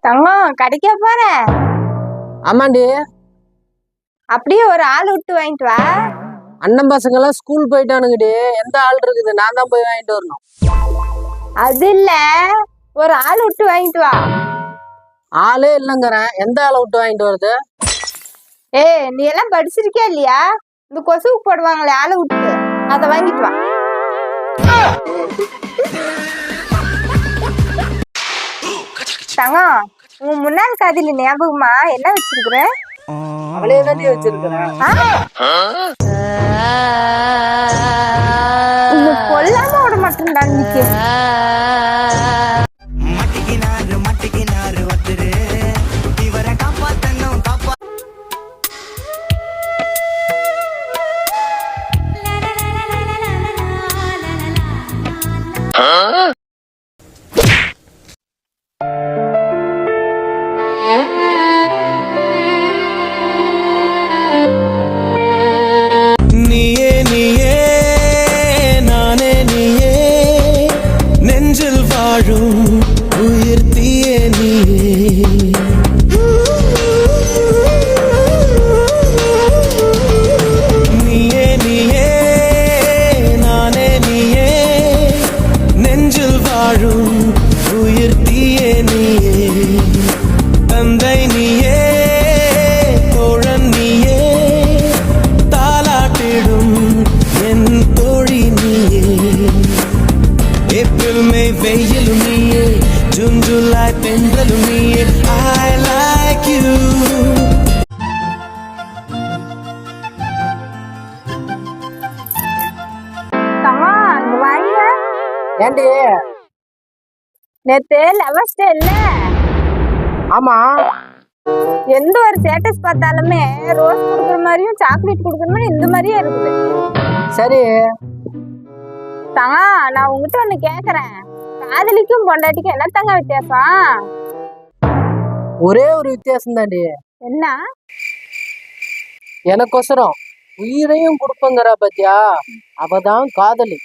தங்கம் கடைக்க போற? ஆமாண்டி. அப்படியே ஒரு ஆள் விட்டு வாங்கிட்டு வா. அண்ணன் பசங்க எல்லாம் ஸ்கூல் போயிட்டானுங்கடி. எந்த ஆள் இருக்குது? நான் தான் போய் வாங்கிட்டு வரணும். அது இல்ல, ஒரு ஆள் விட்டு வாங்கிட்டு வா. ஆளே இல்லைங்கிறேன், எந்த ஆளை விட்டு வாங்கிட்டு வருது? நீ எல்லாம் படிச்சிருக்கியா இல்லையா? இந்த கொசுவுக்கு போடுவாங்களே ஆளை விட்டு, அதை வாங்கிட்டு வா. தங்கம், உன் முன்னாள் காதலி ஞாபகமா என்ன வச்சிருக்கிற? அவளே தான் வச்சிருக்கிறேன். கொல்லாம விட மாட்டேன்டா இன்னைக்கு. நீயே நீயே நானே நீயே நெஞ்சில் வாழும் உயிர் தீயே நீயே. நீயே நீயே நானே நீயே நெஞ்சில் வாழும் உயிர் தீயே நீயே. தந்தை நீயே தோழன் நீயே தாலாட்டிடும் என் தோழி நீயே. ஏப்ரல் மே வெயிலும் நீயே ஜூன் ஜூலை தென்றலும் நீயே. I like you. தங்கம், இங்க வாங்க. ஏண்டி? நேத்து லவர்ஸ் டே இல்ல? ஆமா. எந்த ஒரு ஸ்டேட்டஸ் பார்த்தாலுமே ரோஸ் கொடுக்குற மாதிரியும் சாக்லேட் கொடுக்குற மாதிரி இந்த மாதிரியே இருக்குது. சரி தங்கம், நான் உங்ககிட்ட ஒண்ணு கேக்குறேன். காதலிக்கும் பொண்டாட்டிக்கும் என்ன தங்க வித்தியாசம்? ஒரே ஒரு வித்தியாசம் தாண்டி. என்ன? எனக்கொசரம் உயிரையும் கொடுப்பங்கிறா பாத்தியா, அவதான் காதலி.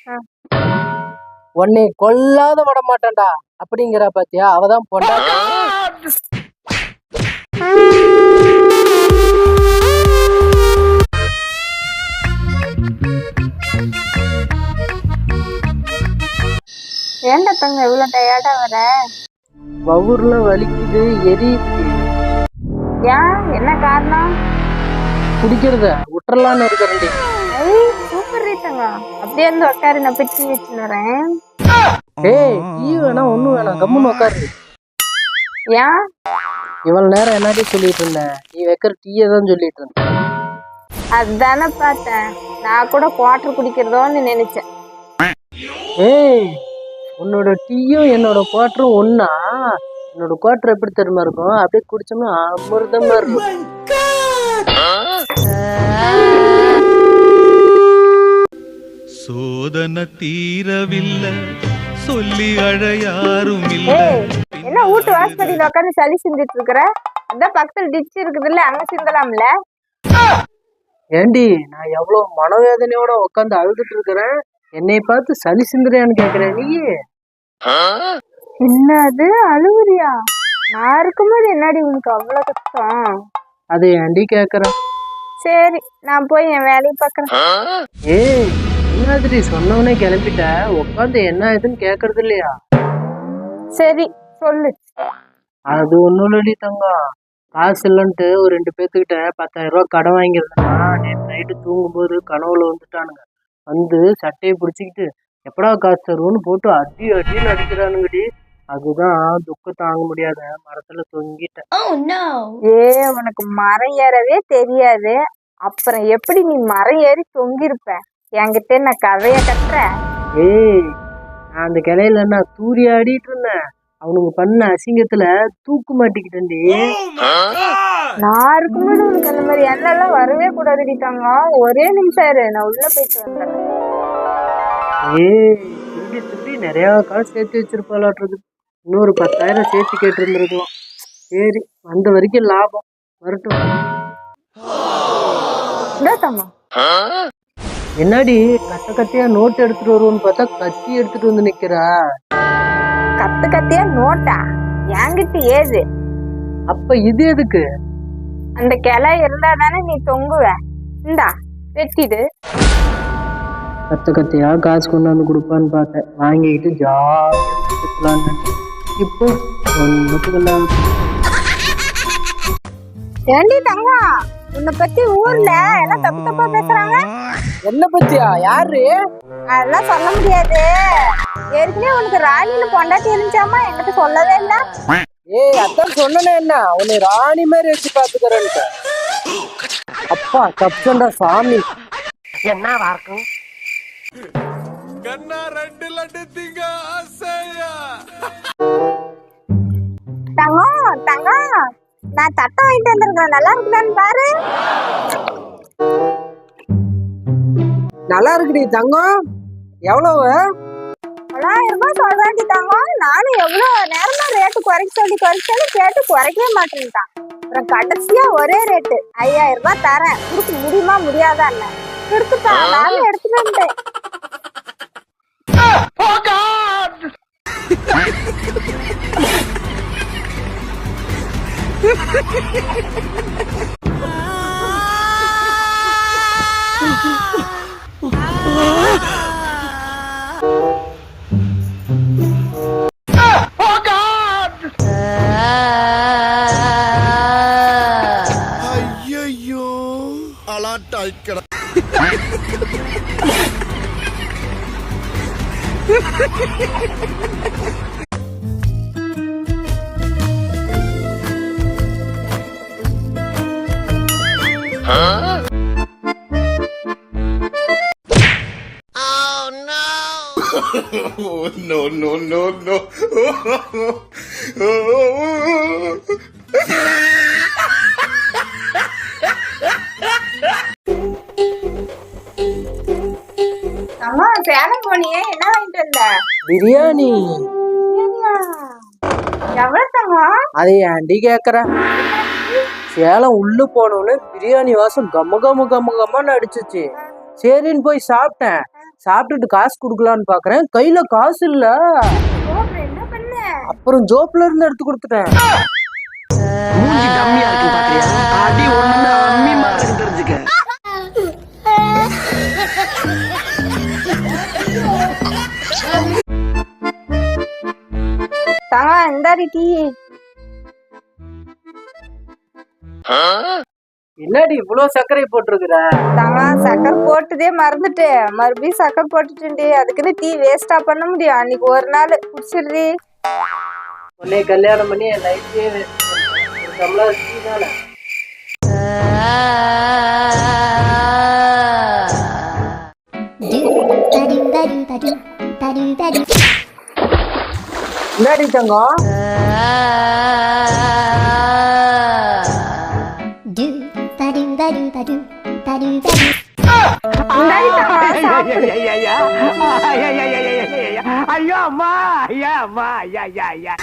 உன்னை கொல்லாத விட மாட்டான்டா அப்படிங்கிறா பாத்தியா, அவதான் பொண்டாட்டி. ஏன்டா தங்க இவ்வளவு டயர்டா வர? வவுர்ல வலிக்குது, எரியுது. ஏன், என்ன காரணம்? குடிக்கிறத விட்டுறலான்னு இருக்கிறேன்டி. சூப்பர் தங்க. அப்படியே இருந்து உட்காரு, நான் பிச்சு வச்சுன்னு வரேன். ஏய், டீ வேணாம் ஒண்ணும் வேணாம், கம்முன்னு உட்காரு. ஏன்? இவ்வளவு நேரம் என்னடி சொல்லிட்டு இருந்தேன்? நீ வைக்கிற டீயை தான் சொல்லிட்டு இருந்தேன். அதுதானே பார்த்தேன். நான் கூட குவாட்டர் குடிக்கிறதோன்னு நினைச்சேன். ஏய், உன்னோட டீயும் என்னோட குவாட்டரும் ஒன்னா? என்னோட குவாட்டர் எப்படி தெரியுமா இருக்கும்? அப்படியே குடிச்சோம்னா அமிர்தமா இருக்கும். சோதனை தீரவில்லை சொல்லி அழையாரும் இல்லை. என்ன வீட்டு வாசப்படியில உட்காந்து சளி சிந்திட்டு இருக்கிற? அதான் பக்கத்துல டிச் இருக்குதுல்ல, அங்க சிந்தலாம்ல. ஏண்டி, நான் எவ்வளவு மனவேதனையோட உட்காந்து அழுதுட்டு இருக்கிறேன், என்னை பார்த்து சளி சிந்துறியான்னு கேக்குறேன் நீ? என்னது அழுவுறியா? நான் இருக்கும்போது என்னடி உனக்கு அவ்வளவு கஷ்டம்? அது ஏண்டி கேக்குறேன்? சரி, நான் போய் என் வேலையை பாக்குறேன். ஏய், என்னது சொன்னவனே கிளம்பிட்ட, உட்காந்து என்ன இதுன்னு கேக்குறது இல்லையா? சரி சொல்லு. அது ஒண்ணும் இல்லடி தங்கம், காசு இல்லன்ட்டு ஒரு 2 பேத்துக்கிட்ட 10,000 ரூபாய் கடன் வாங்கியிருந்தேன்னா, நேற்று நைட்டு தூங்கும்போது கனவுல வந்துட்டானுங்க. வந்து சட்டையை பிடிச்சிக்கிட்டு எப்படா காசு தருவோன்னு போட்டு அடி அடின்னு அடிக்கிறானுங்கடி. அதுதான் துக்கம் தாங்க முடியாத மரத்துல தொங்கிட்டேன். உனக்கு மரம் ஏறவே தெரியாது, அப்புறம் எப்படி நீ மரம் ஏறி தொங்கிருப்ப? என்கிட்ட நான் கதைய கட்டுறேன். ஏய், நான் அந்த கிளையில நான் தூரி ஆடிட்டு இருந்தேன், அவனுங்க பண்ண அசிங்கத்துல தூக்கு மாட்டிக்கிட்டேன்டி. நான் இருக்கும்போது உனக்கு அந்த மாதிரி எண்ணெல்லாம் வரவே கூடாதுடிட்டாங்க. ஒரே நிமிஷம் இரு, நான் உள்ள போயிட்டு வந்துடுறேன். ஏய், திருப்பி திருப்பி நிறைய காசு சேர்த்து வச்சிருப்பாளாட்டுருக்கு. இன்னொரு 10,000 சேர்த்து கேட்டு இருந்திருக்கலாம். சரி, வந்த வரைக்கும் லாபம் வரட்டும். என்னடி கட்ட கத்தியா நோட் எடுத்துட்டு வருவோன்னு பார்த்தா கத்தி எடுத்துட்டு வந்து நிக்கிறா. கத்தியா நோட்டா? என்கிட்ட ஏது அப்ப இது எதுக்கு? அந்த கிளை இருந்தா தானே நீ தொங்குவ. இந்தா வெட்டிடு. கத்தையா காசு கொண்டாந்து கொடுப்பான்னு பார்த்தேன், வாங்கிக்கிட்டு ஜாலின்னு. இப்போ ஒன்றும் ஏண்டி தங்கம், உன்னை பத்தி ஊர்ல எல்லாம் தப்பு தப்பா பேசுறாங்க. என்ன பத்தியா? யாரு? அதெல்லாம் சொல்ல முடியாது. ஏற்கனவே உனக்கு ராணின்னு பொண்டாட்டி இருந்துச்சாமா, என்கிட்ட சொல்லவே இல்ல. ஏய், அதான் சொன்னனே, என்ன உன்னை ராணி மாதிரி வச்சு பாத்துக்கிறேன்ட்டு. அப்பா தப்புண்டா சாமி. என்ன வார்க்கும் கண்ணா 2 லட்டு திங்க ஆசையா. தங்கம் தங்கம், நான் தட்டை வாங்கிட்டு வந்திருக்கேன், நல்லா இருக்குதான்னு பாரு. நல்லா இருக்குடி தங்கம். எவ்வளவு? 9,000 ரூபாய் சொல்றாண்டி தங்கம். நானும் எவ்வளவு நேரமா ரேட்டு குறைக்க சொல்லி கேட்டு குறைக்கவே மாட்டேன்ட்டான். அப்புறம் கடைசியா ஒரே ரேட்டு 5,000 ரூபாய் தரேன், கொடுக்க முடியுமா முடியாதா? இல்ல கொடுத்துட்டான். நானும் எடுத்துட்டு வந்துட்டேன். ஐயோ அலாட்டாய்க்கடா. Oh no no no no. அம்மா சேலம் போனியே, என்ன வாங்கிட்டு வந்த? பிரியாணி. எவ்வளவு தங்கம்? அதை ஏன்டி கேக்குற? சேலம் உள்ள போனோன்னு பிரியாணி வாசம் கம்ம கம்ம கம்ம கம்மன்னு அடிச்சிச்சு. சரின்னு போய் சாப்பிட்டேன். சாப்பிட்டுட்டு காசு குடுக்கலான்னு பாக்குறேன், கையில காசு இல்ல. என்ன பண்ண? அப்புறம் ஜோப்ல இருந்து எடுத்து கொடுத்துட்டேன். மூஞ்சி டம்மியா இருக்கு பாத்தியா? அடி ஒண்ணு அம்மி மாதிரி இருக்கு, தெரிஞ்சுக்க. தங்கம் இந்தாடி டீ. என்னடி இவ்வளவு சர்க்கரை போட்டிருக்கிற? தங்கம் சக்கரை போட்டுதே மறந்துட்டு மறுபடியும் சக்கரை போட்டுட்டேன்டி. அதுக்குன்னு டீ வேஸ்டா பண்ண முடியும்? அன்னைக்கு ஒரு நாள் குடிச்சிடுறி. உன்னை கல்யாணம் பண்ணி என் லைஃபே ஒரு டம்ளர் டீ தானே. என்னடி தங்கம்? இந்தாடி தங்கம், சாப்பிடு. ஐயோ அம்மா, ஐயா அம்மா, ஐயா ஐயா ஐயா.